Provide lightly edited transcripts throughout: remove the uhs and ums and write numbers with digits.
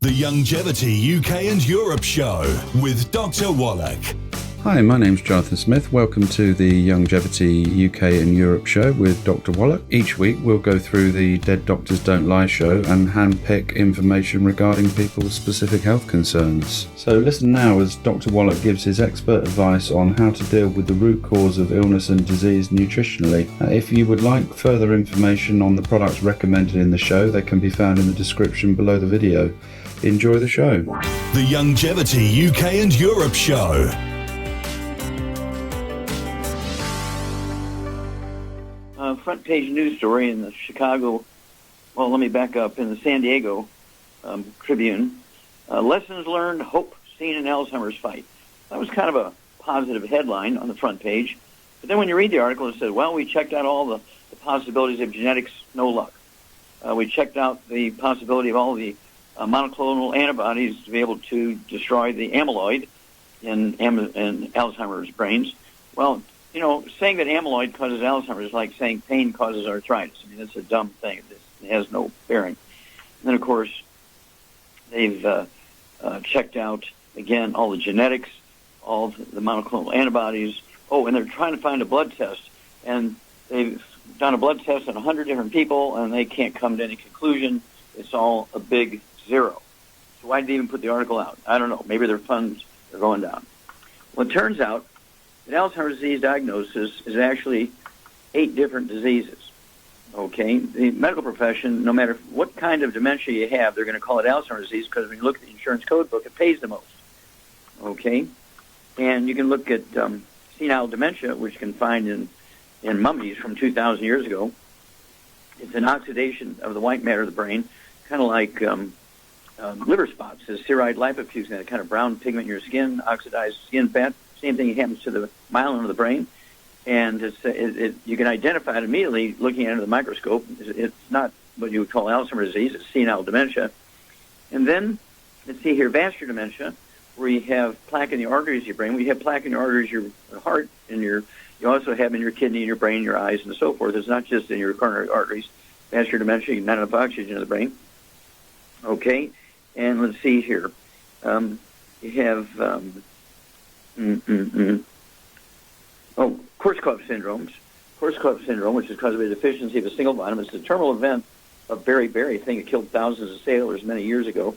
The Youngevity UK and Europe Show with Dr. Wallach. Hi, my name's Jonathan Smith. Welcome to the Youngevity UK and Europe Show with Dr. Wallach. Each week we'll go through the Dead Doctors Don't Lie show and handpick information regarding people's specific health concerns. So listen now as Dr. Wallach gives his expert advice on how to deal with the root cause of illness and disease nutritionally. If you would like further information on the products recommended in the show, they can be found in the description below the video. Enjoy the show. The Youngevity UK and Europe Show. Front page news story in the Chicago, well, let me back up, in the San Diego Tribune. Lessons learned, hope seen in Alzheimer's fight. That was kind of a positive headline on the front page. But then when you read the article, it says, well, we checked out all the possibilities of genetics, no luck. We checked out the possibility of all the monoclonal antibodies to be able to destroy the amyloid in Alzheimer's brains. Well, you know, saying that amyloid causes Alzheimer's is like saying pain causes arthritis. I mean, that's a dumb thing. It has no bearing. And then, of course, they've checked out, again, all the genetics, all the monoclonal antibodies. Oh, and they're trying to find a blood test. And they've done a blood test on 100 different people, and they can't come to any conclusion. It's all a big zero. So why did they even put the article out? I don't know. Maybe their funds are going down. Well, it turns out that Alzheimer's disease diagnosis is actually 8 different diseases. Okay? The medical profession, no matter what kind of dementia you have, they're going to call it Alzheimer's disease because when you look at the insurance code book, it pays the most. Okay? And you can look at senile dementia, which you can find in mummies from 2,000 years ago. It's an oxidation of the white matter of the brain, kind of like liver spots, the ceroid lipofuscin, that kind of brown pigment in your skin, oxidized skin fat. Same thing happens to the myelin of the brain, and you can identify it immediately looking under the microscope. It's not what you would call Alzheimer's disease; it's senile dementia. And then let's see here, vascular dementia, where you have plaque in the arteries of your brain. Where you have plaque in your arteries, your heart, and you also have in your kidney, your brain, your eyes, and so forth. It's not just in your coronary arteries. Vascular dementia, not enough oxygen in the brain. Okay, and let's see here, you have. Korsakoff syndrome, which is caused by a deficiency of a single vitamin. It's a terminal event of beriberi, thing that killed thousands of sailors many years ago.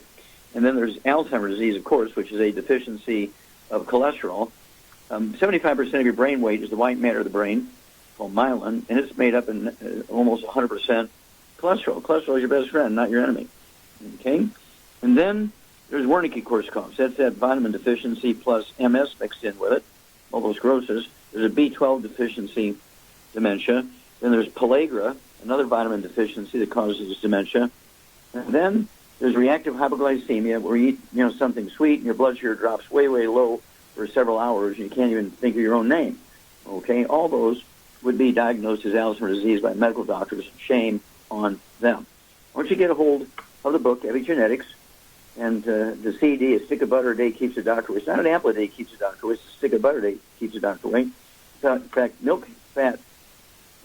And then there's Alzheimer's disease, of course, which is a deficiency of cholesterol. 75% of your brain weight is the white matter of the brain, called myelin, and it's made up in almost 100% cholesterol. Cholesterol is your best friend, not your enemy. Okay? And then there's Wernicke-Korsakoff. That's that vitamin deficiency plus MS mixed in with it, all those grosses. There's a B12 deficiency dementia. Then there's pellagra, another vitamin deficiency that causes dementia. And then there's reactive hypoglycemia, where you eat something sweet and your blood sugar drops way, way low for several hours and you can't even think of your own name. Okay, all those would be diagnosed as Alzheimer's disease by medical doctors. Shame on them. Once you get a hold of the book, Epigenetics, and the CD, a stick of butter a day keeps the doctor away. It's not an apple a day keeps the doctor away. It's a stick of butter a day keeps the doctor away. In fact, milk fat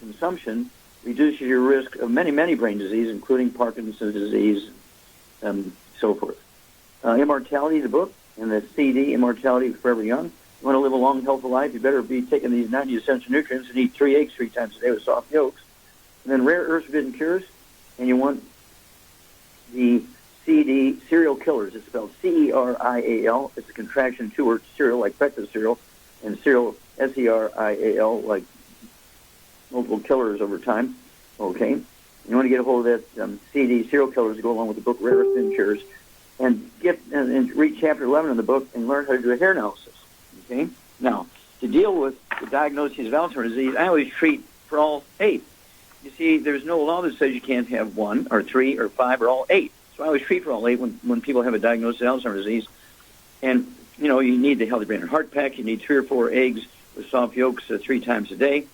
consumption reduces your risk of many, many brain diseases, including Parkinson's disease and so forth. Immortality, the book, and the CD, Immortality Forever Young. You want to live a long, healthy life, you better be taking these 90 essential nutrients and eat 3 eggs 3 times a day with soft yolks. And then Rare Earths, Forbidden Cures, and you want the CD, Serial Killers. It's spelled C-E-R-I-A-L. It's a contraction, 2 words, cereal, like breakfast cereal, and serial, S-E-R-I-A-L, like multiple killers over time. Okay? You want to get a hold of that CD, Serial Killers, to go along with the book Rare Earth Forbidden Cures, and read Chapter 11 of the book and learn how to do a hair analysis. Okay? Now, to deal with the diagnosis of Alzheimer's disease, I always treat for all 8. You see, there's no law that says you can't have 1 or 3 or 5 or all 8. So I always treat for all 8 when people have a diagnosis of Alzheimer's disease. And, you need the healthy brain and heart pack. You need 3 or 4 eggs with soft yolks 3 times a day.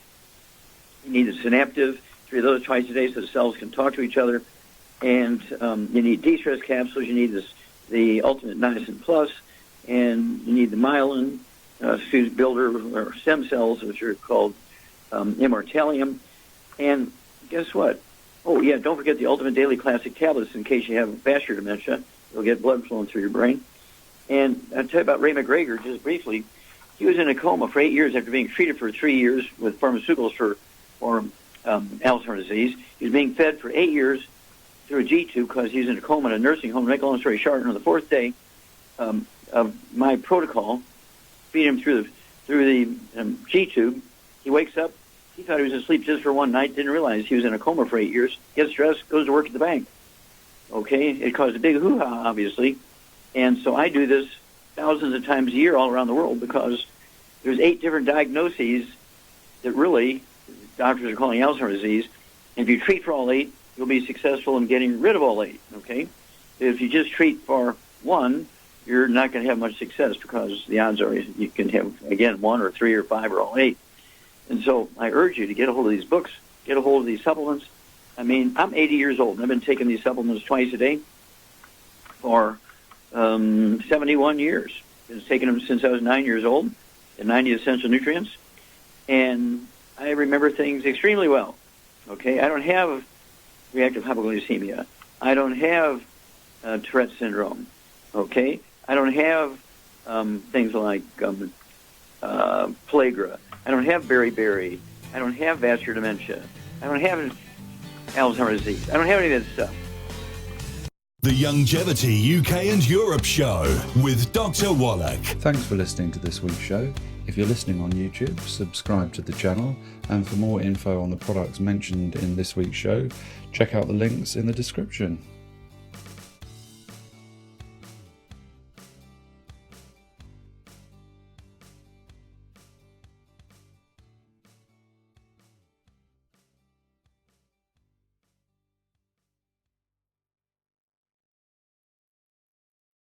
You need the Synaptiv, 3 of those twice a day so the cells can talk to each other. And you need de-stress capsules. You need the ultimate Niacin Plus. And you need the myelin fuse builder or stem cells, which are called Imortalium. And guess what? Oh, yeah, don't forget the Ultimate Daily Classic tablets in case you have vascular dementia, You'll get blood flowing through your brain. And I'll tell you about Ray McGregor just briefly. He was in a coma for 8 years after being treated for 3 years with pharmaceuticals for Alzheimer's disease. He was being fed for 8 years through a G-tube because he was in a coma in a nursing home. To make a long story short, on the 4th day of my protocol, feed him through the G-tube. He wakes up. He thought he was asleep just for one night, didn't realize he was in a coma for 8 years, gets dressed, goes to work at the bank. Okay? It caused a big hoo-ha, obviously. And so I do this thousands of times a year all around the world because there's 8 different diagnoses that really doctors are calling Alzheimer's disease. And if you treat for all 8, you'll be successful in getting rid of all 8, okay? If you just treat for one, you're not going to have much success because the odds are you can have, again, 1 or 3 or 5 or all 8. And so I urge you to get a hold of these books, get a hold of these supplements. I mean, I'm 80 years old, and I've been taking these supplements twice a day for 71 years. I've been taking them since I was 9 years old, the 90 essential nutrients. And I remember things extremely well, okay? I don't have reactive hypoglycemia. I don't have Tourette syndrome, okay? I don't have things like pellagra. I don't have beriberi. I don't have vascular dementia. I don't have Alzheimer's disease. I don't have any of that stuff. The Youngevity UK and Europe Show with Dr. Wallach. Thanks for listening to this week's show. If you're listening on YouTube, subscribe to the channel, and for more info on the products mentioned in this week's show, check out the links in the description.